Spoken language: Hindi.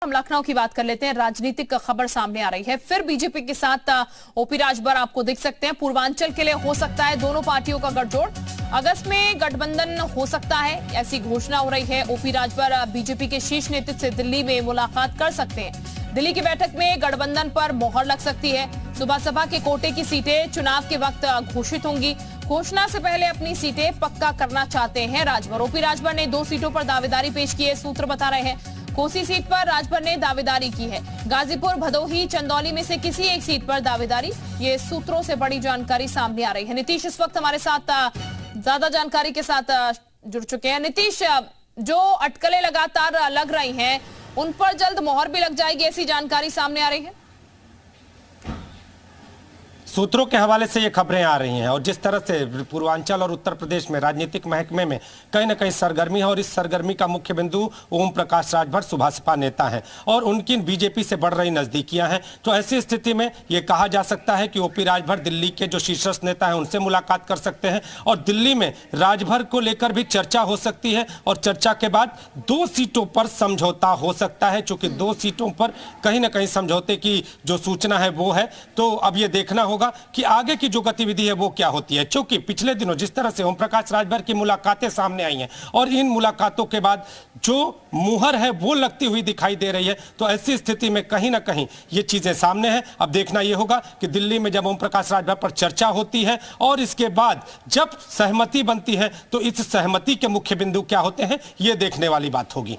हम लखनऊ की बात कर लेते हैं। राजनीतिक खबर सामने आ रही है, फिर बीजेपी के साथ ओपी राजभर आपको दिख सकते हैं। पूर्वांचल के लिए हो सकता है दोनों पार्टियों का गठजोड़, अगस्त में गठबंधन हो सकता है, ऐसी घोषणा हो रही है। ओपी राजभर बीजेपी के शीर्ष नेतृत्व से दिल्ली में मुलाकात कर सकते हैं। दिल्ली की बैठक में गठबंधन पर मोहर लग सकती है। सुबह सभा के कोटे की सीटें चुनाव के वक्त घोषित होंगी। घोषणा से पहले अपनी सीटें पक्का करना चाहते हैं राजभर। ओपी राजभर ने 2 सीटों पर दावेदारी पेश की है, सूत्र बता रहे हैं। कोसी सीट पर राजभर ने दावेदारी की है। गाजीपुर, भदोही, चंदौली में से किसी एक सीट पर दावेदारी, ये सूत्रों से बड़ी जानकारी सामने आ रही है। नीतीश इस वक्त हमारे साथ ज्यादा जानकारी के साथ जुड़ चुके हैं। नीतीश, जो अटकलें लगातार लग रही हैं, उन पर जल्द मोहर भी लग जाएगी, ऐसी जानकारी सामने आ रही है। सूत्रों के हवाले से ये खबरें आ रही हैं और जिस तरह से पूर्वांचल और उत्तर प्रदेश में राजनीतिक महकमे में कहीं ना कहीं सरगर्मी है और इस सरगर्मी का मुख्य बिंदु ओम प्रकाश राजभर सुभाषपा नेता हैं और उनकी बीजेपी से बढ़ रही नजदीकियां हैं। तो ऐसी स्थिति में ये कहा जा सकता है कि ओपी राजभर दिल्ली के जो शीर्षस्थ नेता हैं उनसे मुलाकात कर सकते हैं और दिल्ली में राजभर को लेकर भी चर्चा हो सकती है और चर्चा के बाद 2 सीटों पर समझौता हो सकता है। चूंकि 2 सीटों पर कहीं ना कहीं समझौते की जो सूचना है वो है, तो अब ये देखना होगा कि आगे की जो गतिविधि है वो क्या होती है। क्योंकि पिछले दिनों जिस तरह से ओम प्रकाश राजभर की मुलाकातें सामने आई हैं और इन मुलाकातों के बाद जो मुहर है वो लगती हुई दिखाई दे रही है, तो ऐसी स्थिति में कहीं ना कहीं ये चीजें सामने हैं। अब देखना ये होगा कि दिल्ली में जब ओम प्रकाश राजभर पर चर्चा होती है और इसके बाद जब सहमति बनती है तो इस सहमति के मुख्य बिंदु क्या होते हैं, ये देखने वाली बात होगी।